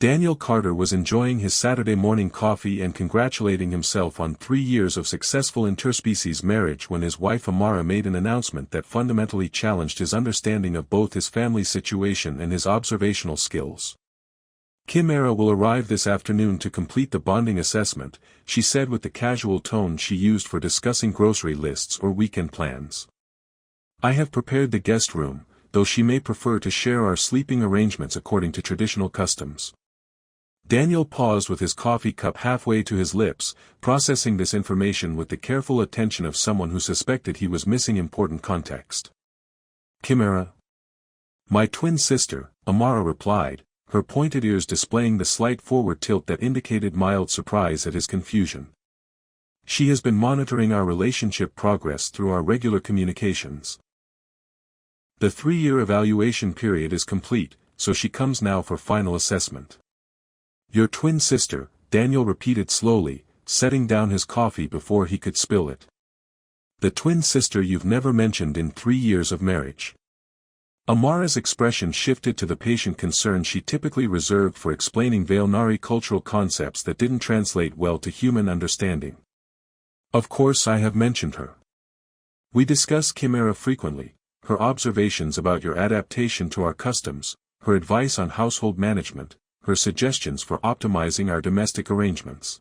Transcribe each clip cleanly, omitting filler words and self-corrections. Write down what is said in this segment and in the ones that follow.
Daniel Carter was enjoying his Saturday morning coffee and congratulating himself on 3 years of successful interspecies marriage when his wife Amara made an announcement that fundamentally challenged his understanding of both his family situation and his observational skills. Amara will arrive this afternoon to complete the bonding assessment, she said with the casual tone she used for discussing grocery lists or weekend plans. I have prepared the guest room, though she may prefer to share our sleeping arrangements according to traditional customs. Daniel paused with his coffee cup halfway to his lips, processing this information with the careful attention of someone who suspected he was missing important context. Amara? My twin sister, Amara replied, her pointed ears displaying the slight forward tilt that indicated mild surprise at his confusion. She has been monitoring our relationship progress through our regular communications. The 3-year evaluation period is complete, so she comes now for final assessment. Your twin sister, Daniel repeated slowly, setting down his coffee before he could spill it. The twin sister you've never mentioned in 3 years of marriage. Amara's expression shifted to the patient concern she typically reserved for explaining Valnari cultural concepts that didn't translate well to human understanding. Of course I have mentioned her. We discuss Amara frequently, her observations about your adaptation to our customs, her advice on household management, her suggestions for optimizing our domestic arrangements.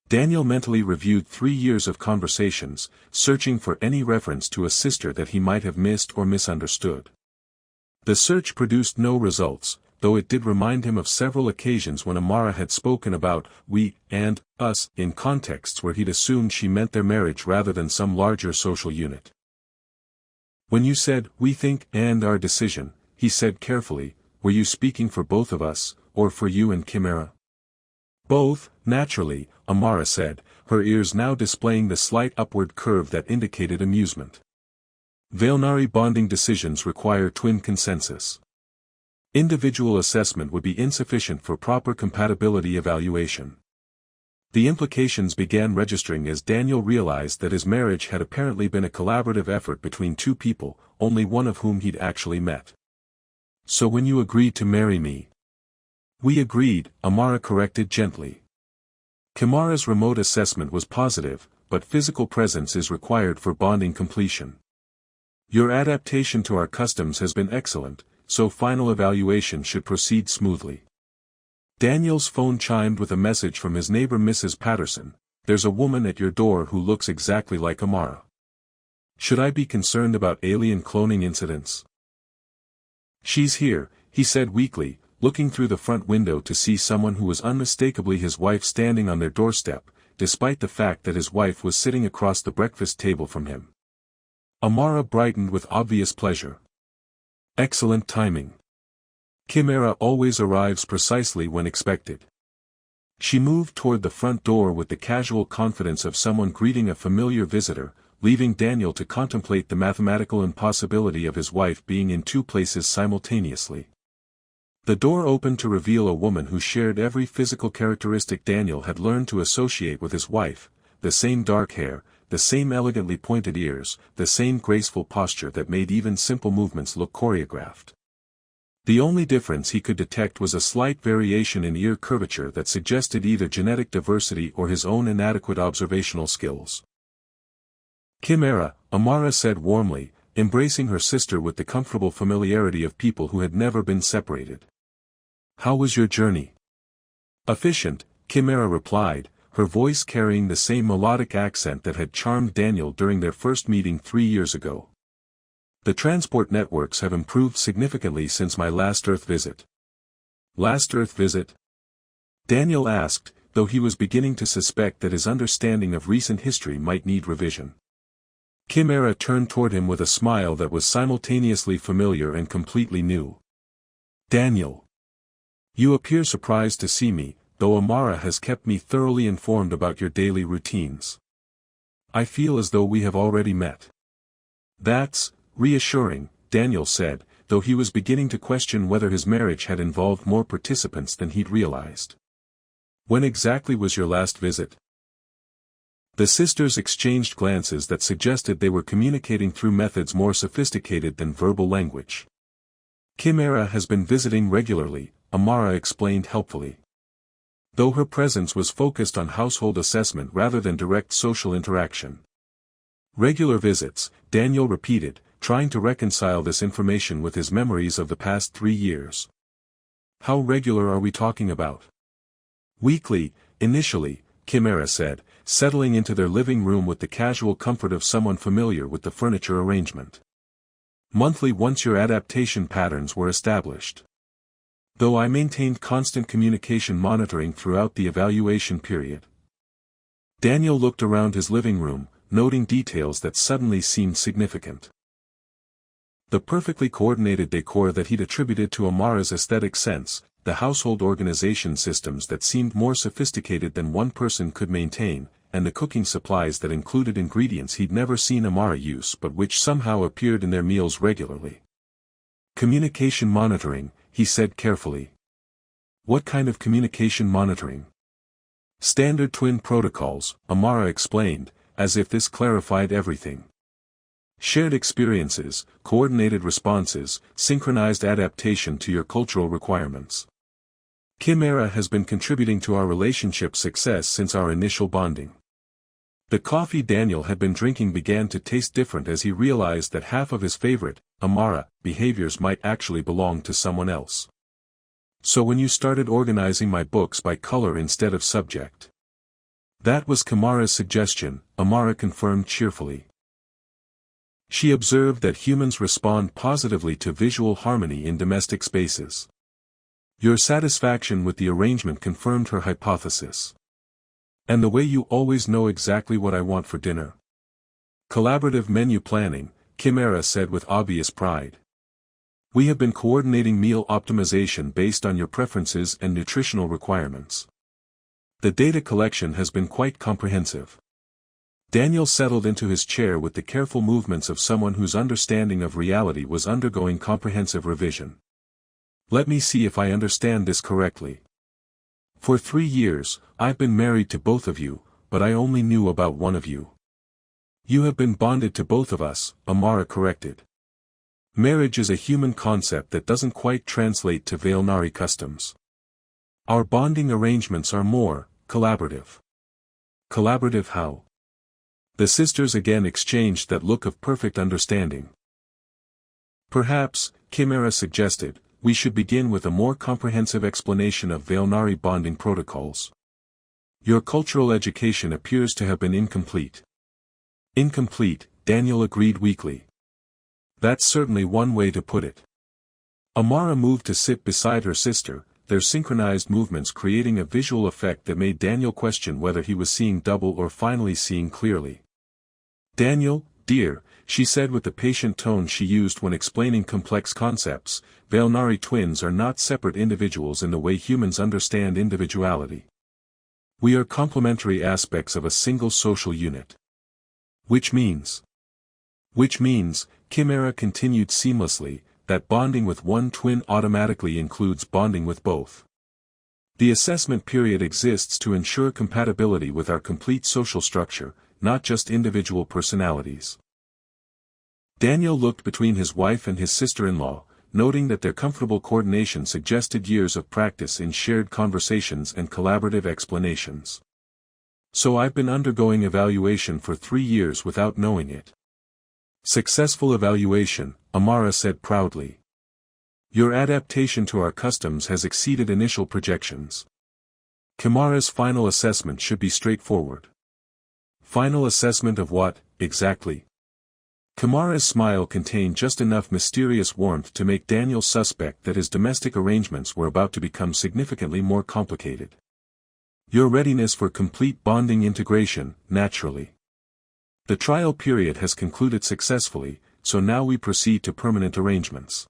Daniel mentally reviewed 3 years of conversations, searching for any reference to a sister that he might have missed or misunderstood. The search produced no results, though it did remind him of several occasions when Amara had spoken about we and us in contexts where he'd assumed she meant their marriage rather than some larger social unit. When you said we think and our decision, he said carefully, were you speaking for both of us, or for you and Amara? Both, naturally, Amara said, her ears now displaying the slight upward curve that indicated amusement. Valnari bonding decisions require twin consensus. Individual assessment would be insufficient for proper compatibility evaluation. The implications began registering as Daniel realized that his marriage had apparently been a collaborative effort between 2 people, only one of whom he'd actually met. So when you agreed to marry me? We agreed, Amara corrected gently. Amara's remote assessment was positive, but physical presence is required for bonding completion. Your adaptation to our customs has been excellent, so final evaluation should proceed smoothly. Daniel's phone chimed with a message from his neighbor Mrs. Patterson. There's a woman at your door who looks exactly like Amara. Should I be concerned about alien cloning incidents? She's here, he said weakly, looking through the front window to see someone who was unmistakably his wife standing on their doorstep, despite the fact that his wife was sitting across the breakfast table from him. Amara brightened with obvious pleasure. Excellent timing. Amara always arrives precisely when expected. She moved toward the front door with the casual confidence of someone greeting a familiar visitor, leaving Daniel to contemplate the mathematical impossibility of his wife being in 2 places simultaneously. The door opened to reveal a woman who shared every physical characteristic Daniel had learned to associate with his wife, the same dark hair, the same elegantly pointed ears, the same graceful posture that made even simple movements look choreographed. The only difference he could detect was a slight variation in ear curvature that suggested either genetic diversity or his own inadequate observational skills. Amara said warmly, embracing her sister with the comfortable familiarity of people who had never been separated. How was your journey? Efficient, Amara replied, her voice carrying the same melodic accent that had charmed Daniel during their first meeting 3 years ago. The transport networks have improved significantly since my last Earth visit. Last Earth visit? Daniel asked, though he was beginning to suspect that his understanding of recent history might need revision. Amara turned toward him with a smile that was simultaneously familiar and completely new. Daniel. You appear surprised to see me, though Amara has kept me thoroughly informed about your daily routines. I feel as though we have already met. That's reassuring, Daniel said, though he was beginning to question whether his marriage had involved more participants than he'd realized. When exactly was your last visit? The sisters exchanged glances that suggested they were communicating through methods more sophisticated than verbal language. Amara has been visiting regularly, Amara explained helpfully. Though her presence was focused on household assessment rather than direct social interaction. Regular visits, Daniel repeated, trying to reconcile this information with his memories of the past 3 years. How regular are we talking about? Weekly, initially, Amara said, settling into their living room with the casual comfort of someone familiar with the furniture arrangement. Monthly once your adaptation patterns were established. Though I maintained constant communication monitoring throughout the evaluation period. Daniel looked around his living room, noting details that suddenly seemed significant. The perfectly coordinated decor that he'd attributed to Amara's aesthetic sense, the household organization systems that seemed more sophisticated than one person could maintain, and the cooking supplies that included ingredients he'd never seen Amara use but which somehow appeared in their meals regularly. Communication monitoring, he said carefully. What kind of communication monitoring? Standard twin protocols, Amara explained, as if this clarified everything. Shared experiences, coordinated responses, synchronized adaptation to your cultural requirements. Amara has been contributing to our relationship's success since our initial bonding. The coffee Daniel had been drinking began to taste different as he realized that half of his favorite, Amara, behaviors might actually belong to someone else. So when you started organizing my books by color instead of subject. That was Amara's suggestion, Amara confirmed cheerfully. She observed that humans respond positively to visual harmony in domestic spaces. Your satisfaction with the arrangement confirmed her hypothesis. And the way you always know exactly what I want for dinner. Collaborative menu planning, Amara said with obvious pride. We have been coordinating meal optimization based on your preferences and nutritional requirements. The data collection has been quite comprehensive. Daniel settled into his chair with the careful movements of someone whose understanding of reality was undergoing comprehensive revision. Let me see if I understand this correctly. For 3 years, I've been married to both of you, but I only knew about one of you. You have been bonded to both of us, Amara corrected. Marriage is a human concept that doesn't quite translate to Valnari customs. Our bonding arrangements are more collaborative. Collaborative how? The sisters again exchanged that look of perfect understanding. Perhaps, Amara suggested, we should begin with a more comprehensive explanation of Valnari bonding protocols. Your cultural education appears to have been incomplete. Incomplete, Daniel agreed weakly. That's certainly one way to put it. Amara moved to sit beside her sister, their synchronized movements creating a visual effect that made Daniel question whether he was seeing double or finally seeing clearly. Daniel, dear, she said with the patient tone she used when explaining complex concepts, Valnari twins are not separate individuals in the way humans understand individuality. We are complementary aspects of a single social unit. Which means, Amara continued seamlessly, that bonding with one twin automatically includes bonding with both. The assessment period exists to ensure compatibility with our complete social structure, not just individual personalities. Daniel looked between his wife and his sister-in-law, noting that their comfortable coordination suggested years of practice in shared conversations and collaborative explanations. So I've been undergoing evaluation for 3 years without knowing it. Successful evaluation, Amara said proudly. Your adaptation to our customs has exceeded initial projections. Amara's final assessment should be straightforward. Final assessment of what, exactly? Amara's smile contained just enough mysterious warmth to make Daniel suspect that his domestic arrangements were about to become significantly more complicated. Your readiness for complete bonding integration, naturally. The trial period has concluded successfully, so now we proceed to permanent arrangements.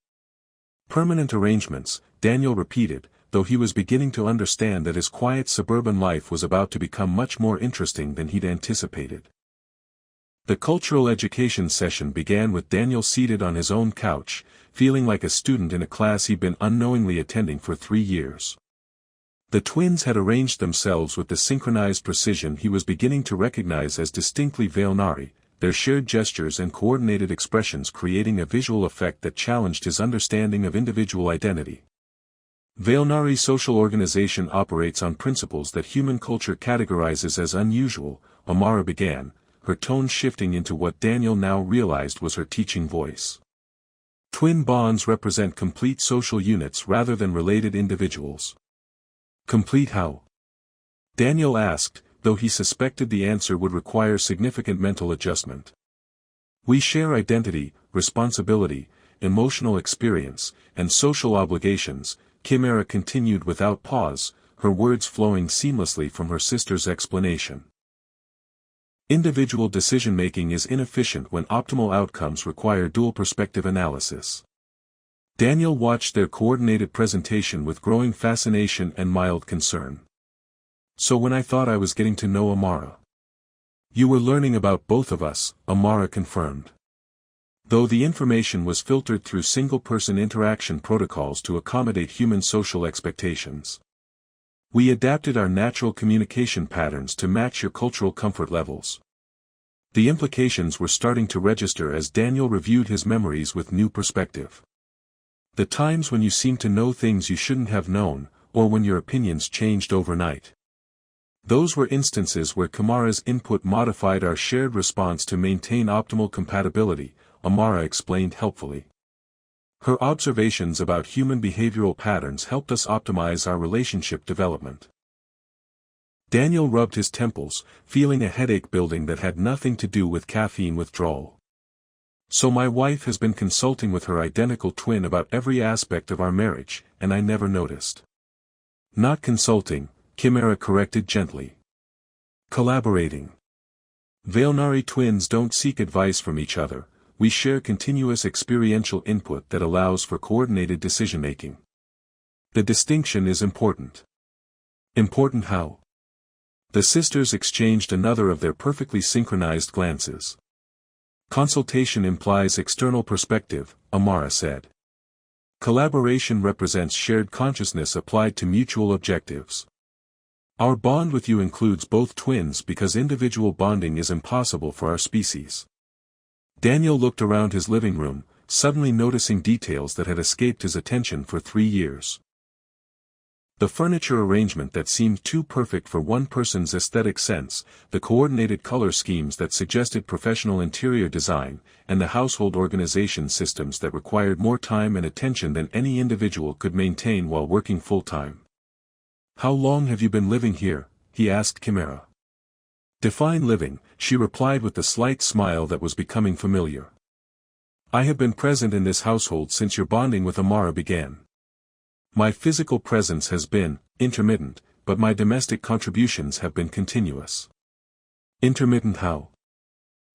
Permanent arrangements, Daniel repeated, though he was beginning to understand that his quiet suburban life was about to become much more interesting than he'd anticipated. The cultural education session began with Daniel seated on his own couch, feeling like a student in a class he'd been unknowingly attending for 3 years. The twins had arranged themselves with the synchronized precision he was beginning to recognize as distinctly Valnari, their shared gestures and coordinated expressions creating a visual effect that challenged his understanding of individual identity. Veilnari's social organization operates on principles that human culture categorizes as unusual, Amara began, her tone shifting into what Daniel now realized was her teaching voice. Twin bonds represent complete social units rather than related individuals. Complete how? Daniel asked, though he suspected the answer would require significant mental adjustment. We share identity, responsibility, emotional experience, and social obligations, Amara continued without pause, her words flowing seamlessly from her sister's explanation. Individual decision-making is inefficient when optimal outcomes require dual-perspective analysis. Daniel watched their coordinated presentation with growing fascination and mild concern. So when I thought I was getting to know Amara. You were learning about both of us, Amara confirmed. Though the information was filtered through single-person interaction protocols to accommodate human social expectations. We adapted our natural communication patterns to match your cultural comfort levels. The implications were starting to register as Daniel reviewed his memories with new perspective. The times when you seemed to know things you shouldn't have known, or when your opinions changed overnight. Those were instances where Amara's input modified our shared response to maintain optimal compatibility, Amara explained helpfully. Her observations about human behavioral patterns helped us optimize our relationship development. Daniel rubbed his temples, feeling a headache building that had nothing to do with caffeine withdrawal. So my wife has been consulting with her identical twin about every aspect of our marriage, and I never noticed. Not consulting, Amara corrected gently. Collaborating. Veilnari twins don't seek advice from each other. We share continuous experiential input that allows for coordinated decision-making. The distinction is important. Important how? The sisters exchanged another of their perfectly synchronized glances. Consultation implies external perspective, Amara said. Collaboration represents shared consciousness applied to mutual objectives. Our bond with you includes both twins because individual bonding is impossible for our species. Daniel looked around his living room, suddenly noticing details that had escaped his attention for 3 years. The furniture arrangement that seemed too perfect for one person's aesthetic sense, the coordinated color schemes that suggested professional interior design, and the household organization systems that required more time and attention than any individual could maintain while working full-time. How long have you been living here? He asked Amara. Define living, she replied with the slight smile that was becoming familiar. I have been present in this household since your bonding with Amara began. My physical presence has been intermittent, but my domestic contributions have been continuous. Intermittent how?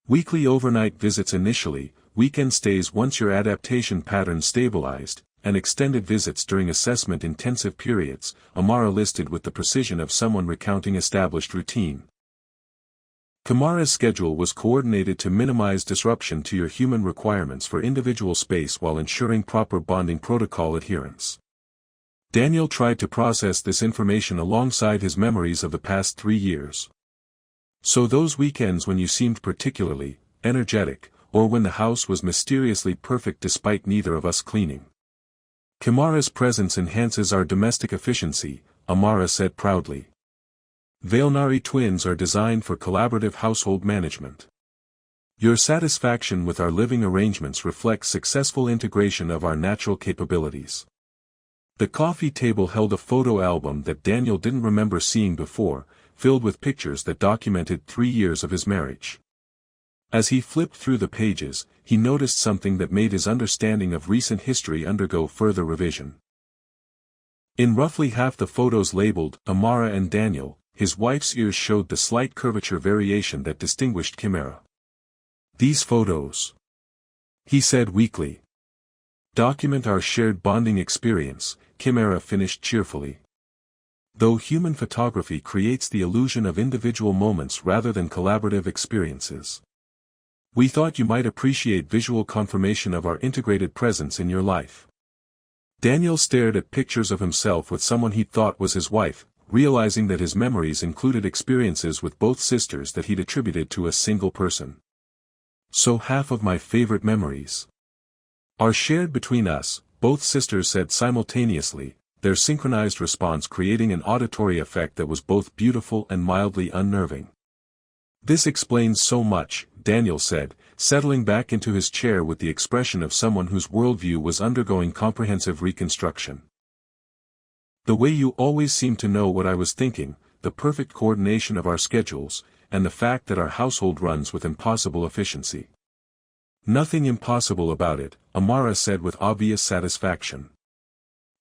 Weekly overnight visits initially, weekend stays once your adaptation pattern stabilized, and extended visits during assessment-intensive periods, Amara listed with the precision of someone recounting established routine. Amara's schedule was coordinated to minimize disruption to your human requirements for individual space while ensuring proper bonding protocol adherence. Daniel tried to process this information alongside his memories of the past 3 years. So those weekends when you seemed particularly energetic, or when the house was mysteriously perfect despite neither of us cleaning. Amara's presence enhances our domestic efficiency, Amara said proudly. Veilnari twins are designed for collaborative household management. Your satisfaction with our living arrangements reflects successful integration of our natural capabilities. The coffee table held a photo album that Daniel didn't remember seeing before, filled with pictures that documented 3 years of his marriage. As he flipped through the pages, he noticed something that made his understanding of recent history undergo further revision. In roughly half the photos labeled Amara and Daniel, his wife's ears showed the slight curvature variation that distinguished Amara. These photos, he said weakly, document our shared bonding experience, Amara finished cheerfully. Though human photography creates the illusion of individual moments rather than collaborative experiences. We thought you might appreciate visual confirmation of our integrated presence in your life. Daniel stared at pictures of himself with someone he thought was his wife, realizing that his memories included experiences with both sisters that he'd attributed to a single person. So half of my favorite memories are shared between us, both sisters said simultaneously, their synchronized response creating an auditory effect that was both beautiful and mildly unnerving. "This explains so much," Daniel said, settling back into his chair with the expression of someone whose worldview was undergoing comprehensive reconstruction. "The way you always seem to know what I was thinking, the perfect coordination of our schedules, and the fact that our household runs with impossible efficiency." "Nothing impossible about it," Amara said with obvious satisfaction.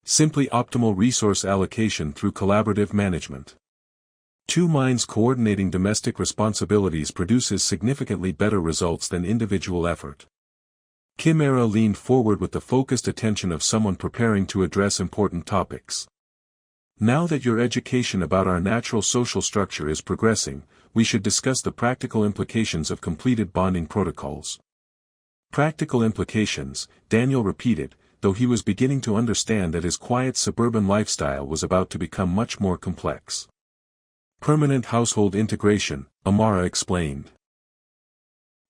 "Simply optimal resource allocation through collaborative management. Two minds coordinating domestic responsibilities produces significantly better results than individual effort." Amara leaned forward with the focused attention of someone preparing to address important topics. "Now that your education about our natural social structure is progressing, we should discuss the practical implications of completed bonding protocols." "Practical implications," Daniel repeated, though he was beginning to understand that his quiet suburban lifestyle was about to become much more complex. "Permanent household integration," Amara explained.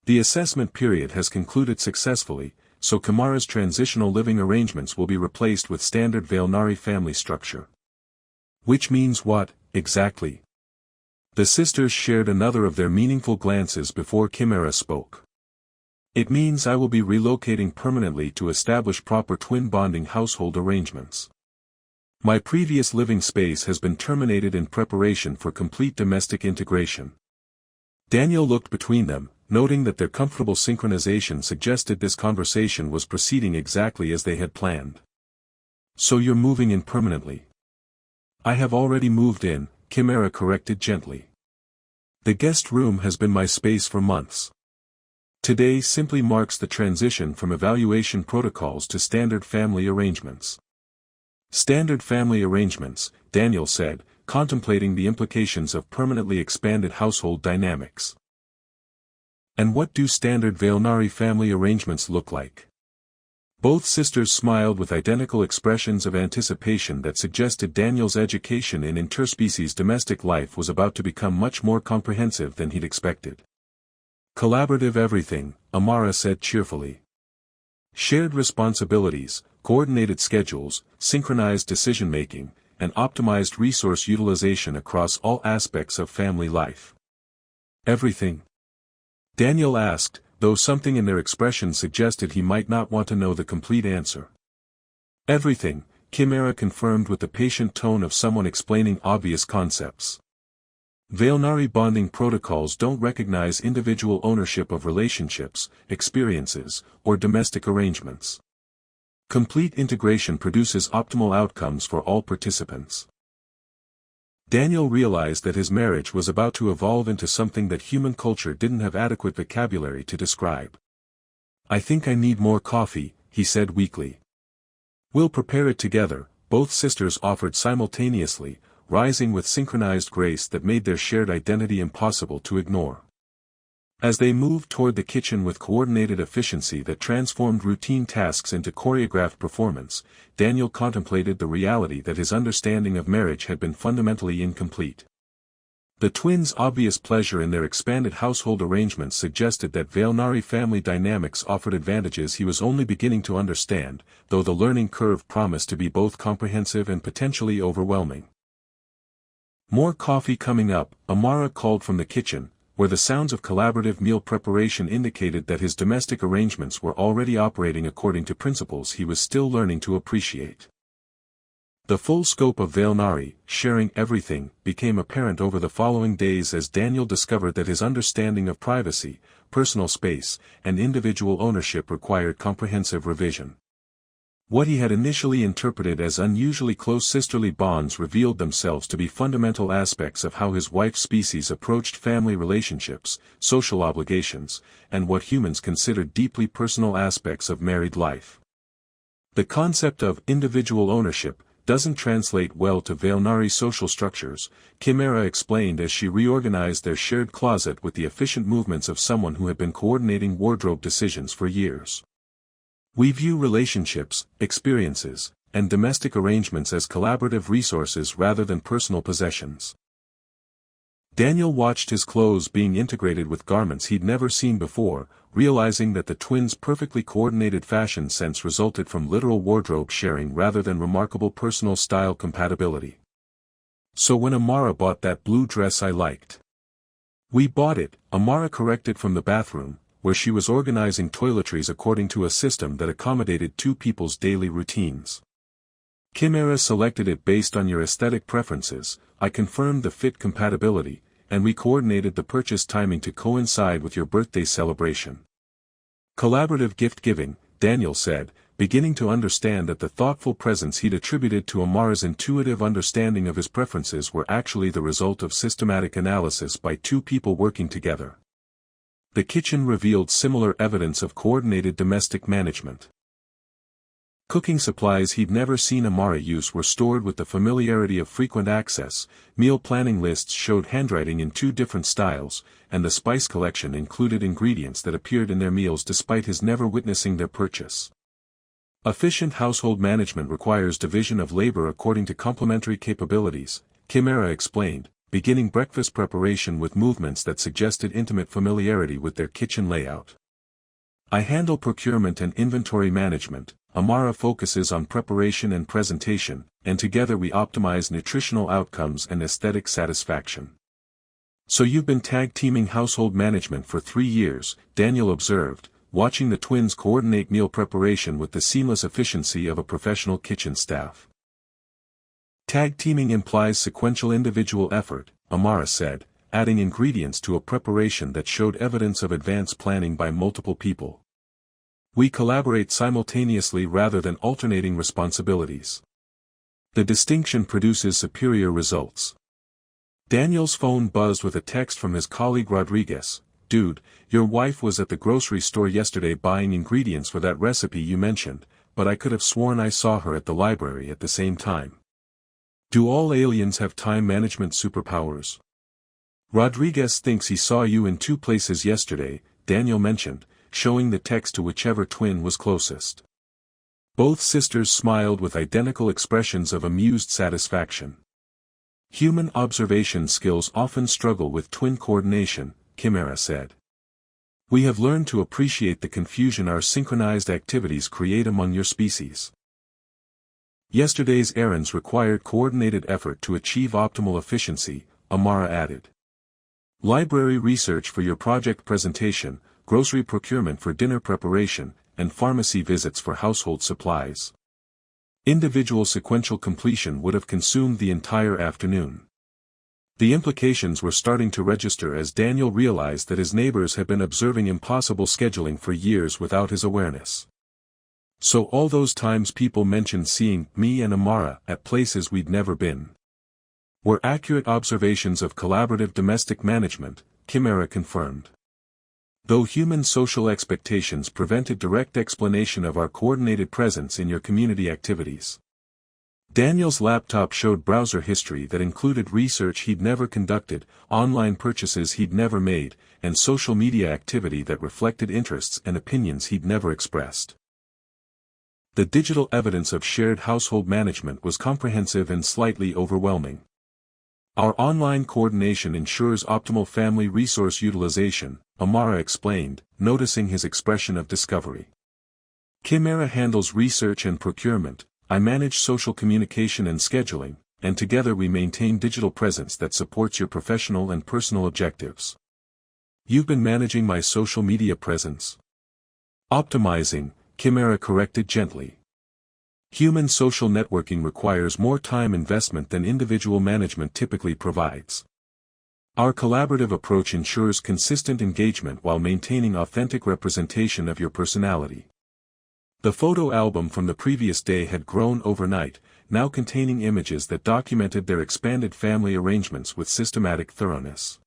"The assessment period has concluded successfully, so Kamara's transitional living arrangements will be replaced with standard Valnari family structure." "Which means what, exactly?" The sisters shared another of their meaningful glances before Amara spoke. "It means I will be relocating permanently to establish proper twin bonding household arrangements. My previous living space has been terminated in preparation for complete domestic integration." Daniel looked between them, noting that their comfortable synchronization suggested this conversation was proceeding exactly as they had planned. "So you're moving in permanently?" "I have already moved in," Amara corrected gently. "The guest room has been my space for months. Today simply marks the transition from evaluation protocols to standard family arrangements." "Standard family arrangements," Daniel said, contemplating the implications of permanently expanded household dynamics. "And what do standard Valnari family arrangements look like?" Both sisters smiled with identical expressions of anticipation that suggested Daniel's education in interspecies domestic life was about to become much more comprehensive than he'd expected. "Collaborative everything," Amara said cheerfully. "Shared responsibilities, coordinated schedules, synchronized decision-making, and optimized resource utilization across all aspects of family life." "Everything?" Daniel asked, though something in their expression suggested he might not want to know the complete answer. "Everything," Amara confirmed with the patient tone of someone explaining obvious concepts. "Valnari bonding protocols don't recognize individual ownership of relationships, experiences, or domestic arrangements. Complete integration produces optimal outcomes for all participants." Daniel realized that his marriage was about to evolve into something that human culture didn't have adequate vocabulary to describe. "I think I need more coffee," he said weakly. "We'll prepare it together," both sisters offered simultaneously, rising with synchronized grace that made their shared identity impossible to ignore. As they moved toward the kitchen with coordinated efficiency that transformed routine tasks into choreographed performance, Daniel contemplated the reality that his understanding of marriage had been fundamentally incomplete. The twins' obvious pleasure in their expanded household arrangements suggested that Valnari family dynamics offered advantages he was only beginning to understand, though the learning curve promised to be both comprehensive and potentially overwhelming. "More coffee coming up," Amara called from the kitchen, where the sounds of collaborative meal preparation indicated that his domestic arrangements were already operating according to principles he was still learning to appreciate. The full scope of Valnari, sharing everything, became apparent over the following days as Daniel discovered that his understanding of privacy, personal space, and individual ownership required comprehensive revision. What he had initially interpreted as unusually close sisterly bonds revealed themselves to be fundamental aspects of how his wife's species approached family relationships, social obligations, and what humans considered deeply personal aspects of married life. The concept of individual ownership doesn't translate well to Valnari social structures, Amara explained as she reorganized their shared closet with the efficient movements of someone who had been coordinating wardrobe decisions for years. "We view relationships, experiences, and domestic arrangements as collaborative resources rather than personal possessions. Daniel watched his clothes being integrated with garments he'd never seen before, realizing that the twins' perfectly coordinated fashion sense resulted from literal wardrobe sharing rather than remarkable personal style compatibility. "So when Amara bought that blue dress I liked. We bought it," Amara corrected from the bathroom, where she was organizing toiletries according to a system that accommodated two people's daily routines. "Chimera selected it based on your aesthetic preferences, I confirmed the fit compatibility, and we coordinated the purchase timing to coincide with your birthday celebration." Collaborative gift-giving, Daniel said, beginning to understand that the thoughtful presents he'd attributed to Amara's intuitive understanding of his preferences were actually the result of systematic analysis by two people working together. The kitchen revealed similar evidence of coordinated domestic management. Cooking supplies he'd never seen Amara use were stored with the familiarity of frequent access, meal planning lists showed handwriting in two different styles, and the spice collection included ingredients that appeared in their meals despite his never witnessing their purchase. Efficient household management requires division of labor according to complementary capabilities, Chimera explained, beginning breakfast preparation with movements that suggested intimate familiarity with their kitchen layout. "I handle procurement and inventory management, Amara focuses on preparation and presentation, and together we optimize nutritional outcomes and aesthetic satisfaction." "So you've been tag-teaming household management for 3 years," Daniel observed, watching the twins coordinate meal preparation with the seamless efficiency of a professional kitchen staff. "Tag-teaming implies sequential individual effort," Amara said, adding ingredients to a preparation that showed evidence of advanced planning by multiple people. "We collaborate simultaneously rather than alternating responsibilities. The distinction produces superior results." Daniel's phone buzzed with a text from his colleague Rodriguez. "Dude, your wife was at the grocery store yesterday buying ingredients for that recipe you mentioned, but I could have sworn I saw her at the library at the same time. Do all aliens have time management superpowers?" "Rodriguez thinks he saw you in 2 places yesterday," Daniel mentioned, showing the text to whichever twin was closest. Both sisters smiled with identical expressions of amused satisfaction. "Human observation skills often struggle with twin coordination," Chimera said. "We have learned to appreciate the confusion our synchronized activities create among your species. Yesterday's errands required coordinated effort to achieve optimal efficiency," Amara added. "Library research for your project presentation, grocery procurement for dinner preparation, and pharmacy visits for household supplies. Individual sequential completion would have consumed the entire afternoon." The implications were starting to register as Daniel realized that his neighbors had been observing impossible scheduling for years without his awareness. "So all those times people mentioned seeing me and Amara at places we'd never been were accurate observations of collaborative domestic management," Chimera confirmed. "Though human social expectations prevented direct explanation of our coordinated presence in your community activities." Daniel's laptop showed browser history that included research he'd never conducted, online purchases he'd never made, and social media activity that reflected interests and opinions he'd never expressed. The digital evidence of shared household management was comprehensive and slightly overwhelming. "Our online coordination ensures optimal family resource utilization," Amara explained, noticing his expression of discovery. "Chimera handles research and procurement, I manage social communication and scheduling, and together we maintain digital presence that supports your professional and personal objectives." "You've been managing my social media presence." "Optimizing," Chimera corrected gently. "Human social networking requires more time investment than individual management typically provides. Our collaborative approach ensures consistent engagement while maintaining authentic representation of your personality." The photo album from the previous day had grown overnight, now containing images that documented their expanded family arrangements with systematic thoroughness.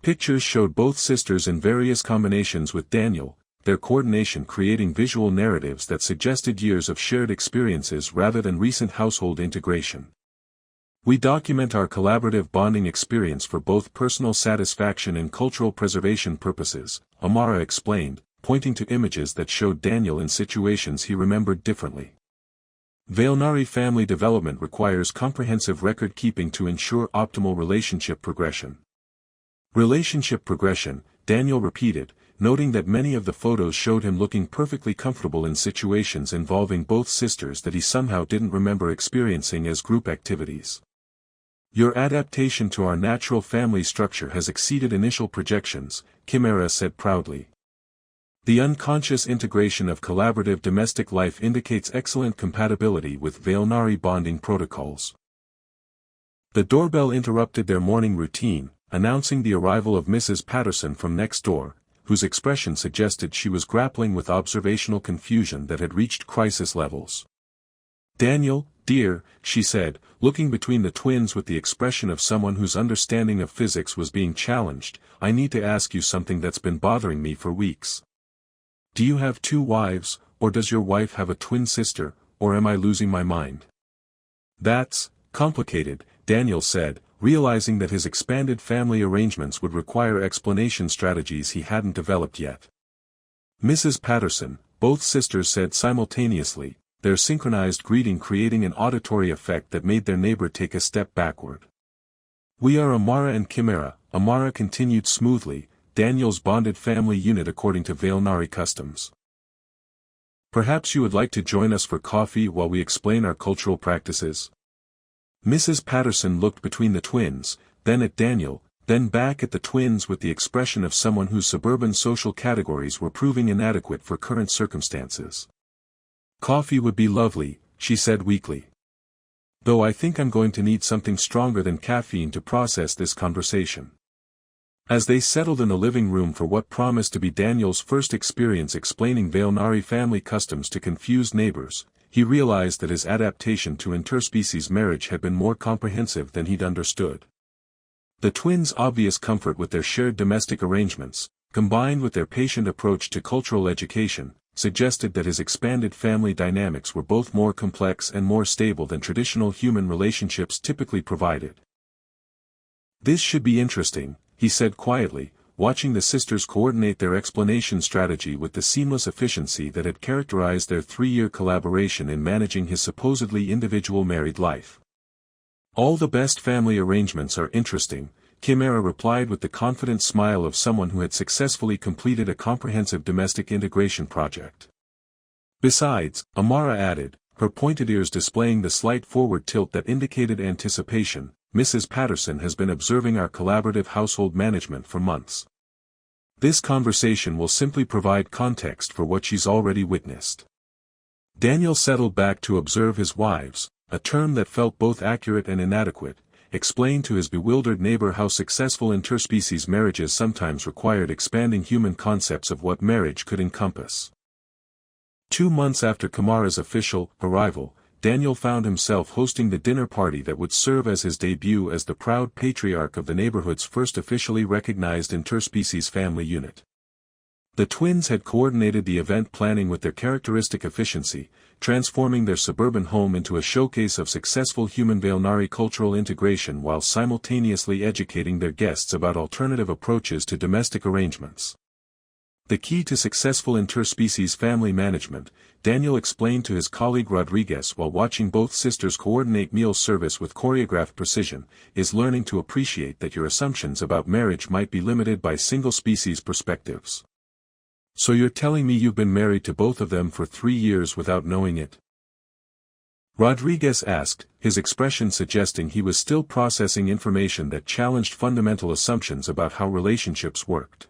Pictures showed both sisters in various combinations with Daniel, their coordination creating visual narratives that suggested years of shared experiences rather than recent household integration. "We document our collaborative bonding experience for both personal satisfaction and cultural preservation purposes," Amara explained, pointing to images that showed Daniel in situations he remembered differently. Veilnari family development requires comprehensive record-keeping to ensure optimal relationship progression. Relationship progression, Daniel repeated, noting that many of the photos showed him looking perfectly comfortable in situations involving both sisters that he somehow didn't remember experiencing as group activities. Your adaptation to our natural family structure has exceeded initial projections, Amara said proudly. The unconscious integration of collaborative domestic life indicates excellent compatibility with Veilnari bonding protocols. The doorbell interrupted their morning routine, announcing the arrival of Mrs. Patterson from next door, whose expression suggested she was grappling with observational confusion that had reached crisis levels. "Daniel, dear," she said, looking between the twins with the expression of someone whose understanding of physics was being challenged, "I need to ask you something that's been bothering me for weeks. Do you have two wives, or does your wife have a twin sister, or am I losing my mind?" "That's complicated," Daniel said, realizing that his expanded family arrangements would require explanation strategies he hadn't developed yet. Mrs. Patterson, both sisters said simultaneously, their synchronized greeting creating an auditory effect that made their neighbor take a step backward. "We are Amara and Amara," Amara continued smoothly, Daniel's bonded family unit according to Veilnari customs. "Perhaps you would like to join us for coffee while we explain our cultural practices?" Mrs. Patterson looked between the twins, then at Daniel, then back at the twins with the expression of someone whose suburban social categories were proving inadequate for current circumstances. "Coffee would be lovely," she said weakly. "Though I think I'm going to need something stronger than caffeine to process this conversation." As they settled in the living room for what promised to be Daniel's first experience explaining Veilnari family customs to confused neighbors, he realized that his adaptation to interspecies marriage had been more comprehensive than he'd understood. The twins' obvious comfort with their shared domestic arrangements, combined with their patient approach to cultural education, suggested that his expanded family dynamics were both more complex and more stable than traditional human relationships typically provided. "This should be interesting," he said quietly, watching the sisters coordinate their explanation strategy with the seamless efficiency that had characterized their 3-year collaboration in managing his supposedly individual married life. "All the best family arrangements are interesting," Amara replied with the confident smile of someone who had successfully completed a comprehensive domestic integration project. "Besides," Amara added, her pointed ears displaying the slight forward tilt that indicated anticipation, "Mrs. Patterson has been observing our collaborative household management for months. This conversation will simply provide context for what she's already witnessed." Daniel settled back to observe his wives, a term that felt both accurate and inadequate, explained to his bewildered neighbor how successful interspecies marriages sometimes required expanding human concepts of what marriage could encompass. 2 months after Amara's official arrival, Daniel found himself hosting the dinner party that would serve as his debut as the proud patriarch of the neighborhood's first officially recognized interspecies family unit. The twins had coordinated the event planning with their characteristic efficiency, transforming their suburban home into a showcase of successful human Veilnari cultural integration while simultaneously educating their guests about alternative approaches to domestic arrangements. The key to successful interspecies family management, Daniel explained to his colleague Rodriguez while watching both sisters coordinate meal service with choreographed precision, is learning to appreciate that your assumptions about marriage might be limited by single-species perspectives. "So you're telling me you've been married to both of them for 3 years without knowing it?" Rodriguez asked, his expression suggesting he was still processing information that challenged fundamental assumptions about how relationships worked.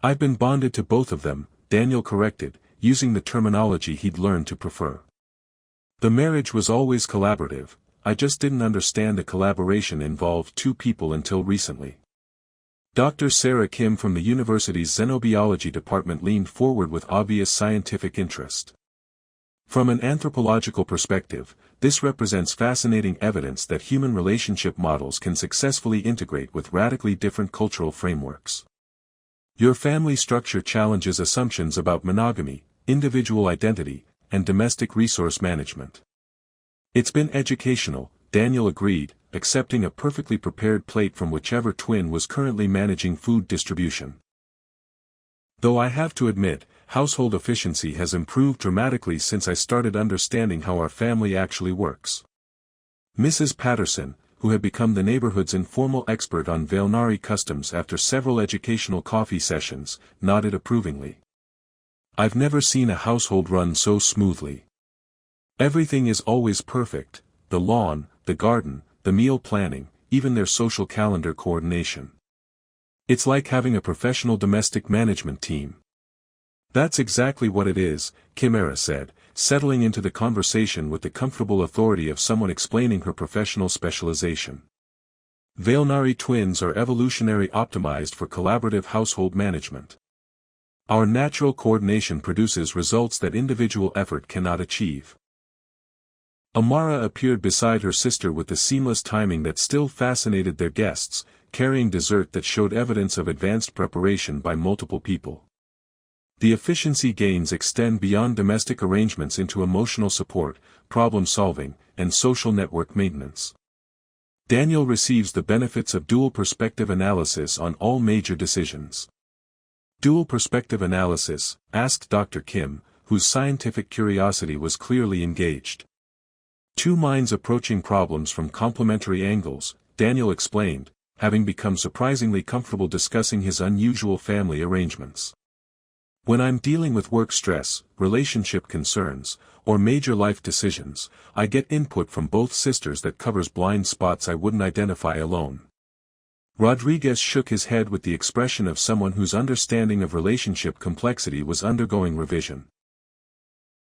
"I've been bonded to both of them," Daniel corrected, using the terminology he'd learned to prefer. "The marriage was always collaborative, I just didn't understand the collaboration involved 2 people until recently." Dr. Sarah Kim from the university's xenobiology department leaned forward with obvious scientific interest. "From an anthropological perspective, this represents fascinating evidence that human relationship models can successfully integrate with radically different cultural frameworks. Your family structure challenges assumptions about monogamy, individual identity, and domestic resource management." "It's been educational," Daniel agreed, accepting a perfectly prepared plate from whichever twin was currently managing food distribution. "Though I have to admit, household efficiency has improved dramatically since I started understanding how our family actually works. Mrs. Patterson, who had become the neighborhood's informal expert on Valnari customs after several educational coffee sessions, nodded approvingly. I've never seen a household run so smoothly. Everything is always perfect: the lawn, the garden, the meal planning, even their social calendar coordination. It's like having a professional domestic management team. That's exactly what it is, Amara said, settling into the conversation with the comfortable authority of someone explaining her professional specialization. Valnari twins are evolutionary optimized for collaborative household management. Our natural coordination produces results that individual effort cannot achieve. Amara appeared beside her sister with the seamless timing that still fascinated their guests, carrying dessert that showed evidence of advanced preparation by multiple people. The efficiency gains extend beyond domestic arrangements into emotional support, problem-solving, and social network maintenance. Daniel receives the benefits of dual perspective analysis on all major decisions. Dual perspective analysis, asked Dr. Kim, whose scientific curiosity was clearly engaged. Two minds approaching problems from complementary angles, Daniel explained, having become surprisingly comfortable discussing his unusual family arrangements. When I'm dealing with work stress, relationship concerns, or major life decisions, I get input from both sisters that covers blind spots I wouldn't identify alone. Rodriguez shook his head with the expression of someone whose understanding of relationship complexity was undergoing revision.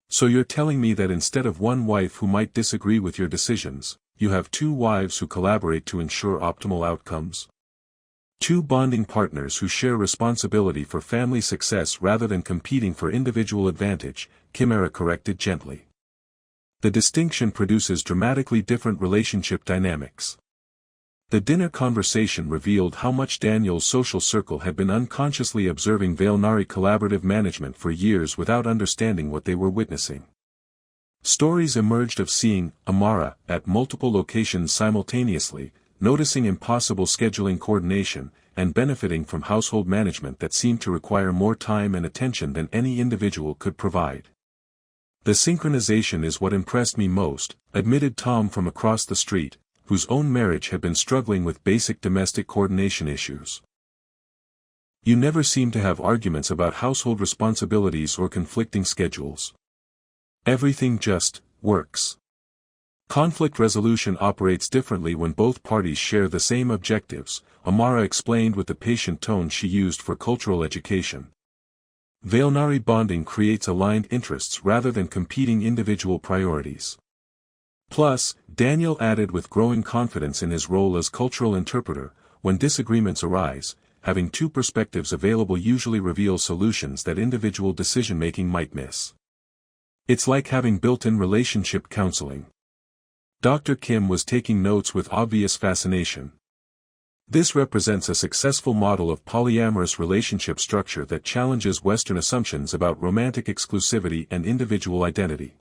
So you're telling me that instead of one wife who might disagree with your decisions, you have two wives who collaborate to ensure optimal outcomes? Two bonding partners who share responsibility for family success rather than competing for individual advantage, Amara corrected gently. The distinction produces dramatically different relationship dynamics. The dinner conversation revealed how much Daniel's social circle had been unconsciously observing Valnari collaborative management for years without understanding what they were witnessing. Stories emerged of seeing Amara at multiple locations simultaneously, noticing impossible scheduling coordination, and benefiting from household management that seemed to require more time and attention than any individual could provide. The synchronization is what impressed me most, admitted Tom from across the street, whose own marriage had been struggling with basic domestic coordination issues. You never seem to have arguments about household responsibilities or conflicting schedules. Everything just works. Conflict resolution operates differently when both parties share the same objectives, Amara explained with the patient tone she used for cultural education. Valnari bonding creates aligned interests rather than competing individual priorities. Plus, Daniel added with growing confidence in his role as cultural interpreter, when disagreements arise, having two perspectives available usually reveals solutions that individual decision-making might miss. It's like having built-in relationship counseling. Dr. Kim was taking notes with obvious fascination. This represents a successful model of polyamorous relationship structure that challenges Western assumptions about romantic exclusivity and individual identity.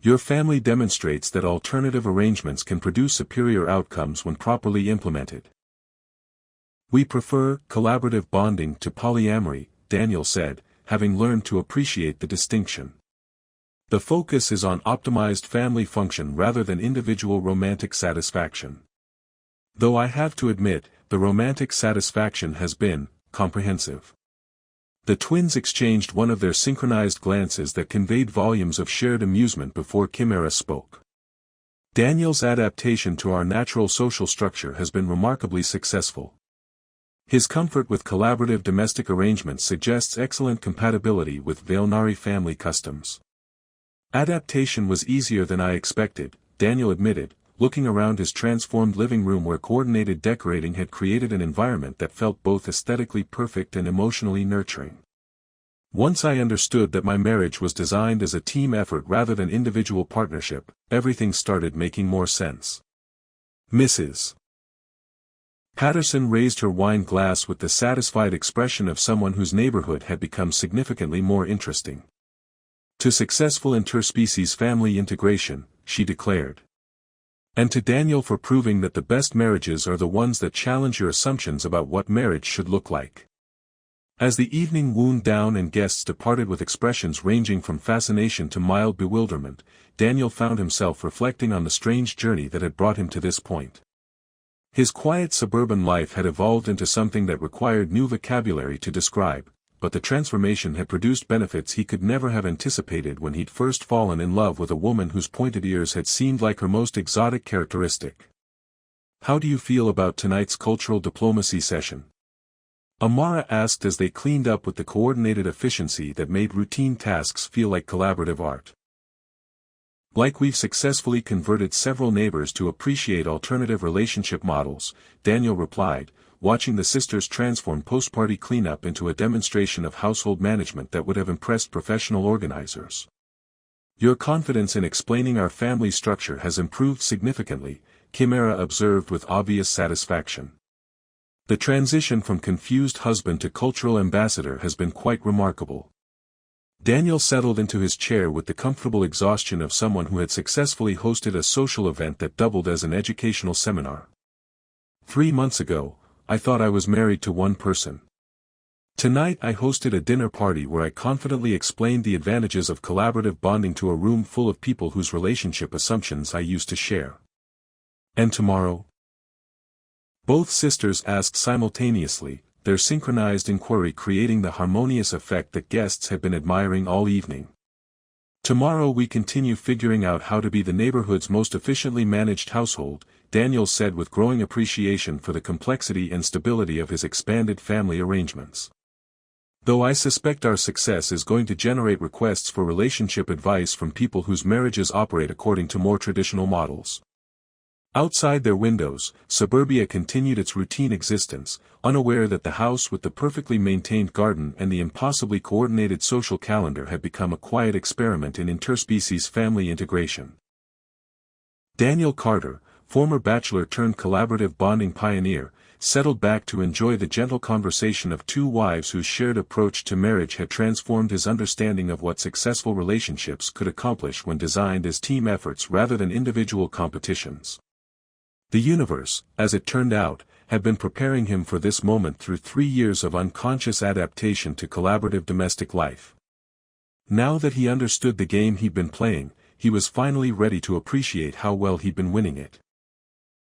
Your family demonstrates that alternative arrangements can produce superior outcomes when properly implemented. We prefer collaborative bonding to polyamory, Daniel said, having learned to appreciate the distinction. The focus is on optimized family function rather than individual romantic satisfaction. Though I have to admit, the romantic satisfaction has been comprehensive. The twins exchanged one of their synchronized glances that conveyed volumes of shared amusement before Amara spoke. Daniel's adaptation to our natural social structure has been remarkably successful. His comfort with collaborative domestic arrangements suggests excellent compatibility with Valnari family customs. Adaptation was easier than I expected, Daniel admitted, looking around his transformed living room where coordinated decorating had created an environment that felt both aesthetically perfect and emotionally nurturing. Once I understood that my marriage was designed as a team effort rather than individual partnership, everything started making more sense. Mrs. Patterson raised her wine glass with the satisfied expression of someone whose neighborhood had become significantly more interesting. To successful interspecies family integration, she declared. And to Daniel for proving that the best marriages are the ones that challenge your assumptions about what marriage should look like. As the evening wound down and guests departed with expressions ranging from fascination to mild bewilderment, Daniel found himself reflecting on the strange journey that had brought him to this point. His quiet suburban life had evolved into something that required new vocabulary to describe, but the transformation had produced benefits he could never have anticipated when he'd first fallen in love with a woman whose pointed ears had seemed like her most exotic characteristic. "How do you feel about tonight's cultural diplomacy session?" Amara asked as they cleaned up with the coordinated efficiency that made routine tasks feel like collaborative art. "Like we've successfully converted several neighbors to appreciate alternative relationship models," Daniel replied, watching the sisters transform post-party cleanup into a demonstration of household management that would have impressed professional organizers. "Your confidence in explaining our family structure has improved significantly," Amara observed with obvious satisfaction. "The transition from confused husband to cultural ambassador has been quite remarkable." Daniel settled into his chair with the comfortable exhaustion of someone who had successfully hosted a social event that doubled as an educational seminar. "3 months ago, I thought I was married to one person. Tonight I hosted a dinner party where I confidently explained the advantages of collaborative bonding to a room full of people whose relationship assumptions I used to share." "And tomorrow?" Both sisters asked simultaneously, their synchronized inquiry creating the harmonious effect that guests had been admiring all evening. "Tomorrow we continue figuring out how to be the neighborhood's most efficiently managed household," Daniel said with growing appreciation for the complexity and stability of his expanded family arrangements. "Though I suspect our success is going to generate requests for relationship advice from people whose marriages operate according to more traditional models." Outside their windows, suburbia continued its routine existence, unaware that the house with the perfectly maintained garden and the impossibly coordinated social calendar had become a quiet experiment in interspecies family integration. Daniel Carter, former bachelor-turned-collaborative bonding pioneer, settled back to enjoy the gentle conversation of two wives whose shared approach to marriage had transformed his understanding of what successful relationships could accomplish when designed as team efforts rather than individual competitions. The universe, as it turned out, had been preparing him for this moment through 3 years of unconscious adaptation to collaborative domestic life. Now that he understood the game he'd been playing, he was finally ready to appreciate how well he'd been winning it.